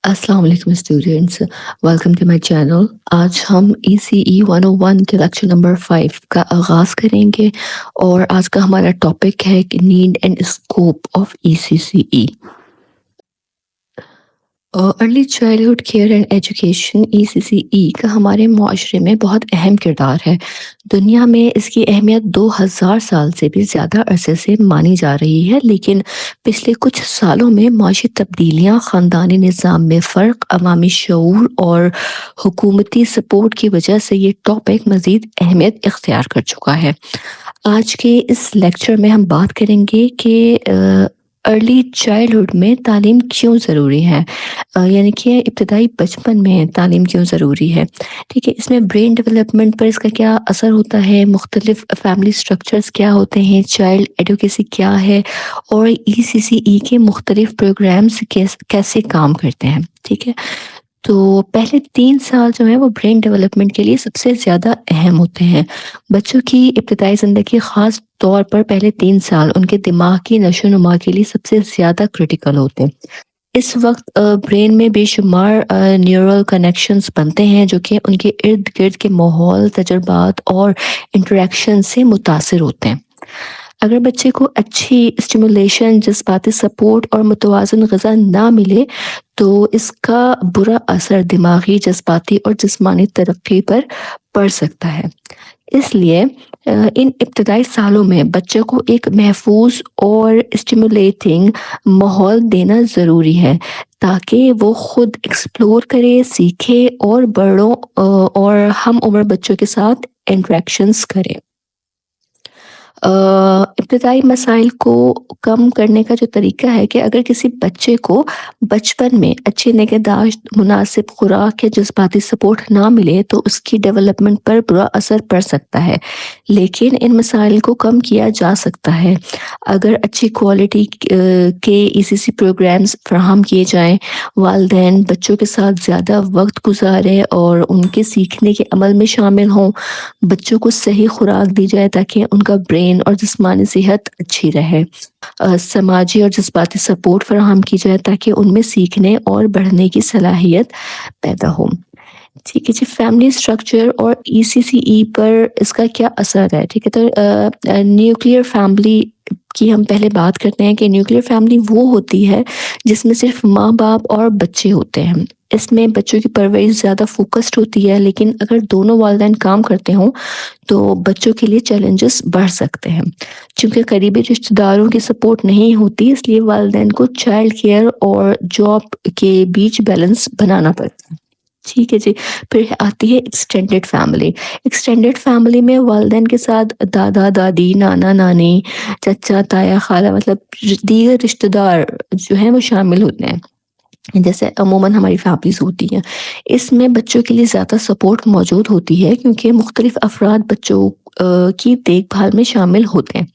अस्सलाम वालेकुम students, welcome to my channel. आज हम ECE 101 के लेक्चर नंबर 5 का आगाज़ करेंगे और आज का हमारा टॉपिक है कि need and scope of ECCE। Early childhood care and education ECCE का हमारे माशरे में बहुत अहम किरदार है। दुनिया में इसकी अहमियत 2000 साल से भी ज़्यादा अरसे से मानी जा रही है, लेकिन पिछले कुछ सालों में माशी तब्दीलियाँ, ख़ानदानी निज़ाम में फ़र्क, अवामी शऊर और हुकूमती सपोर्ट की वजह से ये टॉपिक मज़ीद अहमियत इख्तियार कर चुका है। आज के इस लेक्चर में हम बात करेंगे कि अर्ली चाइल्डहुड में तालीम क्यों ज़रूरी है, यानी कि इब्तदाई बचपन में तालीम क्यों ज़रूरी है। ठीक है, इसमें ब्रेन डेवलपमेंट पर इसका क्या असर होता है, मुख्तलिफ फैमिली स्ट्रक्चर्स क्या होते हैं, चाइल्ड एडवोकेसी क्या है और ECCE के मुख्तलिफ प्रोग्राम्स कैसे काम करते हैं। ठीक है, तो पहले 3 साल जो है वो ब्रेन डेवलपमेंट के लिए सबसे ज़्यादा अहम होते हैं। बच्चों की इब्तदाई ज़िंदगी ख़ास तौर पर पहले 3 साल उनके दिमाग की नशो-नुमा के लिए सबसे ज़्यादा क्रिटिकल होते हैं। इस वक्त ब्रेन में बेशुमार न्यूरल कनेक्शंस बनते हैं जो कि उनके इर्द-गिर्द के माहौल, तजुर्बात और इंटरैक्शन से मुतासिर होते हैं। अगर बच्चे को अच्छी स्टिमुलेशन, जज़्बाती सपोर्ट और मुतवाज़न ग़िज़ा ना मिले, तो इसका बुरा असर दिमागी, जज़्बाती और जिस्मानी तरक्की पर पड़ सकता है। इसलिए इन इब्तदाई सालों में बच्चे को एक महफूज और स्टिमुलेटिंग माहौल देना ज़रूरी है, ताकि वो खुद एक्सप्लोर करे, सीखे और बड़ों और हम उम्र बच्चों के साथ इंटरेक्शंस करे। इब्तदाई मसाइल को कम करने का जो तरीका है कि अगर किसी बच्चे को बचपन में अच्छी निगहदाश्त, मुनासिब खुराक या जज़्बाती सपोर्ट ना मिले, तो उसकी डेवलपमेंट पर बुरा असर पड़ सकता है। लेकिन इन मसाइल को कम किया जा सकता है अगर अच्छी क्वालिटी के ECC प्रोग्राम्स फ़राहम किए जाएँ, वालिदैन बच्चों के साथ ज़्यादा वक्त गुज़ारें और उनके सीखने के अमल में शामिल हों। बच्चों को सही खुराक दी जाए ताकि उनका ब्रेन और जिस्मानी सेहत अच्छी रहे। समाजी और जज़्बाती सपोर्ट फ़राहम की जाए ताकि उनमें सीखने और बढ़ने की सलाहियत पैदा हो। ठीक है जी, फैमिली स्ट्रक्चर और ECCE पर इसका क्या असर है? ठीक है, तो न्यूक्लियर फैमिली की हम पहले बात करते हैं कि न्यूक्लियर फैमिली वो होती है जिसमें सिर्फ माँ-बाप और बच्चे होते हैं। इसमें बच्चों की परवरिश ज़्यादा फ़ोकस्ड होती है, लेकिन अगर दोनों वालिदैन काम करते हों, तो बच्चों के लिए चैलेंजेस बढ़ सकते हैं। चूँकि करीबी रिश्तेदारों की सपोर्ट नहीं होती, इसलिए वालिदैन को चाइल्ड केयर और जॉब के बीच बैलेंस बनाना पड़ता है। ठीक है जी, फिर आती है एक्सटेंडेड फैमिली। एक्सटेंडेड फैमिली में वालिदैन के साथ दादा-दादी, नाना-नानी, चाचा, ताया, खाला मतलब दीगर रिश्तेदार जो हैं वो शामिल होते हैं, जैसे अमूमन हमारी फैमिलीज़ होती हैं। इसमें बच्चों के लिए ज़्यादा सपोर्ट मौजूद होती है क्योंकि मुख्तलिफ अफ़राद बच्चों की देखभाल में शामिल होते हैं।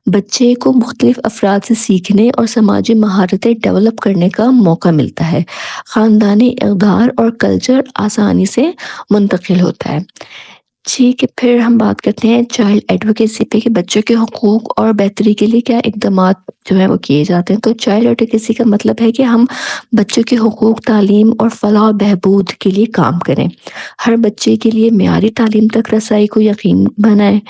बच्चे को मुख्तलिफ अफ़राद से सीखने और समाजी महारतें डेवलप करने का मौका मिलता है। ख़ानदानी इक़दार और कल्चर आसानी से मुंतकिल होता है। ठीक है, फिर हम बात करते हैं चाइल्ड एडवोकेसी पे कि बच्चों के हुकूक और बेहतरी के लिए क्या इक़दामात जो है वो किए जाते हैं। तो चाइल्ड एडवोकेसी का मतलब है कि हम बच्चों के हुकूक, तालीम और फलाह बहबूद के लिए काम करें। हर बच्चे के लिए मियारी तालीम तक रसाई को यकीन बनाएँ।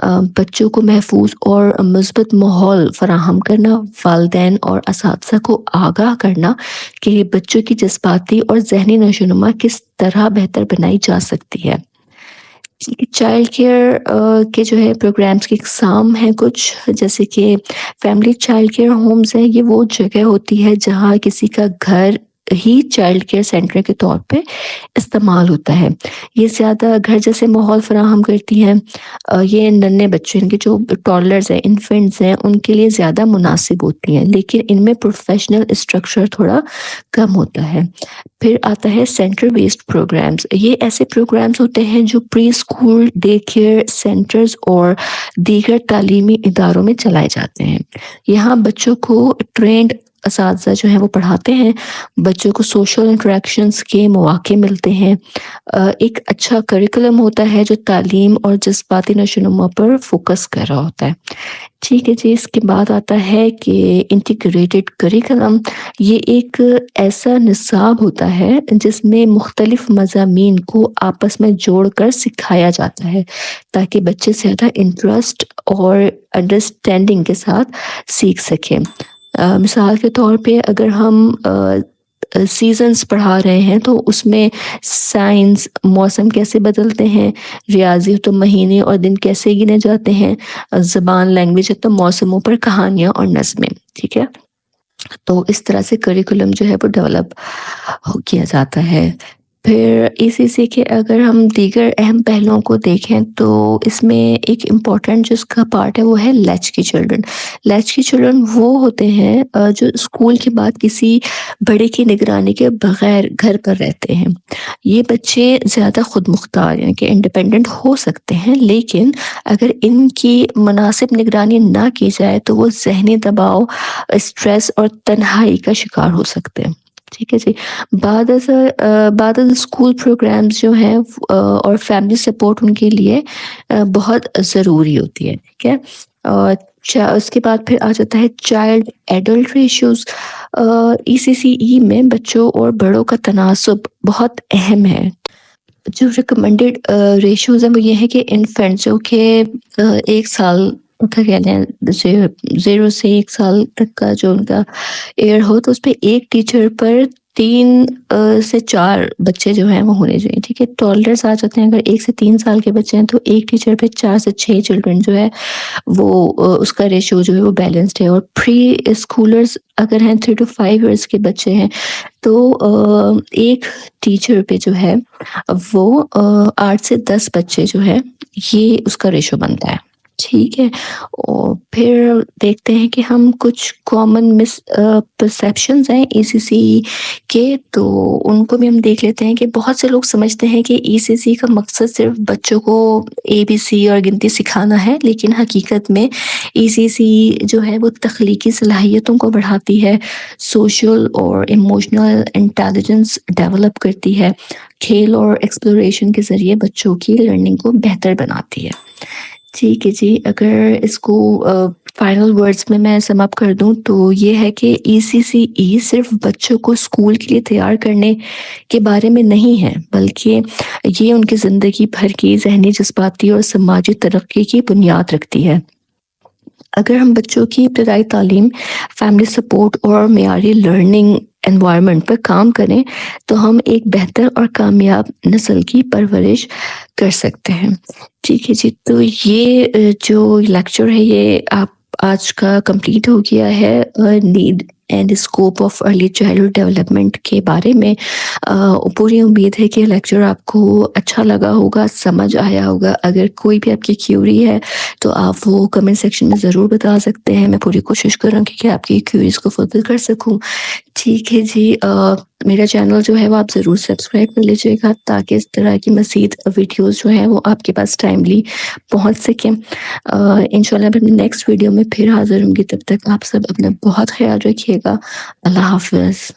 बच्चों को महफूज और मुस्बत माहौल फ़राहम करना, वालिदैन और असातिज़ा को आगाह करना कि बच्चों की जज़्बाती और ज़हनी नशोनुमा किस तरह बेहतर बनाई जा सकती है। चाइल्ड केयर के जो है प्रोग्राम्स की इक़साम हैं कुछ, जैसे कि फैमिली चाइल्ड केयर होम्स हैं। ये वो जगह होती है जहाँ किसी का घर ही चाइल्ड केयर सेंटर के तौर पे इस्तेमाल होता है। ये ज़्यादा घर जैसे माहौल फ़राहम करती हैं। ये नन्हे बच्चे, इनके जो टॉडलर्स हैं, इन्फेंट्स हैं, उनके लिए ज़्यादा मुनासिब होती हैं, लेकिन इनमें प्रोफ़ेशनल स्ट्रक्चर थोड़ा कम होता है। फिर आता है सेंटर बेस्ड प्रोग्राम्स। ये ऐसे प्रोग्राम्स होते हैं जो pre school, day care centres और दीगर तालीमी इदारों में चलाए जाते हैं। यहाँ बच्चों को ट्रेंड اساتذہ جو ہیں وہ پڑھاتے ہیں، بچوں کو سوشل انٹریکشنز کے مواقع ملتے ہیں، ایک اچھا کریکولم ہوتا ہے جو تعلیم اور جذباتی نشو و نما پر فوکس کر رہا ہوتا ہے۔ ٹھیک ہے جی، اس کے بعد آتا ہے کہ انٹیگریٹڈ کریکولم، یہ ایک ایسا نصاب ہوتا ہے جس میں مختلف مضامین کو آپس میں جوڑ کر سکھایا جاتا ہے تاکہ بچے زیادہ انٹرسٹ اور انڈرسٹینڈنگ کے ساتھ سیکھ سکیں۔ مثال کے طور پہ اگر ہم سیزنز پڑھا رہے ہیں تو اس میں سائنس، موسم کیسے بدلتے ہیں، ریاضی تو مہینے اور دن کیسے گنے جاتے ہیں، زبان لینگویج ہے تو موسموں پر کہانیاں اور نظمیں، ٹھیک ہے۔ تو اس طرح سے کریکولم جو ہے وہ ڈیولپ کیا جاتا ہے۔ پھر اسی سے کہ اگر ہم دیگر اہم پہلوؤں کو دیکھیں تو اس میں ایک امپورٹنٹ جو اس کا پارٹ ہے وہ ہے لیچ کی چلڈرن۔ لیچ کی چلڈرن وہ ہوتے ہیں جو اسکول کے بعد کسی بڑے کی نگرانی کے بغیر گھر پر رہتے ہیں۔ یہ بچے زیادہ خود مختار یعنی کہ انڈیپینڈنٹ ہو سکتے ہیں، لیکن اگر ان کی مناسب نگرانی نہ کی جائے تو وہ ذہنی دباؤ، اسٹریس اور تنہائی کا شکار ہو سکتے ہیں، ٹھیک ہے جی۔ بعد از اسکول پروگرامز جو ہیں اور فیملی سپورٹ ان کے لیے بہت ضروری ہوتی ہے، ٹھیک ہے۔ اور اس کے بعد پھر آ جاتا ہے چائلڈ ایڈلٹ ریشوز۔ ای سی سی ای میں بچوں اور بڑوں کا تناسب بہت اہم ہے۔ جو ریکمنڈیڈ ریشوز ہیں وہ یہ ہے کہ انفینٹ جو کہ 1 سال کا کہتے ہیں 0 سے 1 سال تک کا جو ان کا ایئر ہو تو اس پہ ایک ٹیچر پر 3 سے 4 بچے جو ہیں وہ ہونے چاہیے، ٹھیک ہے۔ ٹالررس آ جاتے ہیں، اگر 1 سے 3 سال کے بچے ہیں تو ایک ٹیچر پہ 4 سے 6 چلڈرن جو ہے وہ اس کا ریشو جو ہے وہ بیلنسڈ ہے۔ اور پری اسکولرز اگر ہیں 3 to 5 ایئرس کے بچے ہیں تو ایک ٹیچر پہ جو ہے وہ 8 سے 10 بچے جو ہے یہ اس کا ریشو بنتا ہے، ٹھیک ہے۔ اور پھر دیکھتے ہیں کہ ہم کچھ کامن مس پرسیپشنز ہیں ای سی سی کے، تو ان کو بھی ہم دیکھ لیتے ہیں کہ بہت سے لوگ سمجھتے ہیں کہ ای سی سی کا مقصد صرف بچوں کو اے بی سی اور گنتی سکھانا ہے، لیکن حقیقت میں ای سی سی جو ہے وہ تخلیقی صلاحیتوں کو بڑھاتی ہے، سوشل اور ایموشنل انٹیلیجنس ڈیولپ کرتی ہے، کھیل اور ایکسپلوریشن کے ذریعے بچوں کی لرننگ کو بہتر بناتی ہے، ٹھیک ہے جی۔ اگر اس کو فائنل ورڈز میں سم اپ کر دوں تو یہ ہے کہ ای سی سی ای صرف بچوں کو اسکول کے لیے تیار کرنے کے بارے میں نہیں ہے، بلکہ یہ ان کی زندگی بھر کی ذہنی، جذباتی اور سماجی ترقی کی بنیاد رکھتی ہے۔ اگر ہم بچوں کی ابتدائی تعلیم، فیملی سپورٹ اور معیاری لرننگ انوائرمنٹ پر کام کریں تو ہم ایک بہتر اور کامیاب نسل کی پرورش کر سکتے ہیں، ٹھیک ہے جی۔ تو یہ جو لیکچر ہے یہ آپ آج کا کمپلیٹ ہو گیا ہے need and scope of early childhood development کے بارے میں۔ پوری امید ہے کہ لیکچر آپ کو اچھا لگا ہوگا، سمجھ آیا ہوگا۔ اگر کوئی بھی آپ کی کیوری ہے تو آپ وہ کمنٹ سیکشن میں ضرور بتا سکتے ہیں، میں پوری کوشش کروں گی کہ آپ کی کیوریز کو فلفل کر سکوں، ٹھیک ہے جی۔ میرا چینل جو ہے وہ آپ ضرور سبسکرائب کر لیجیے گا تاکہ اس طرح کی مزید ویڈیوز جو ہیں وہ آپ کے پاس ٹائملی پہنچ سکیں۔ انشاءاللہ میں نیکسٹ ویڈیو میں پھر حاضر ہوں گی، تب تک آپ سب اپنا بہت خیال رکھیے گا۔ اللہ حافظ۔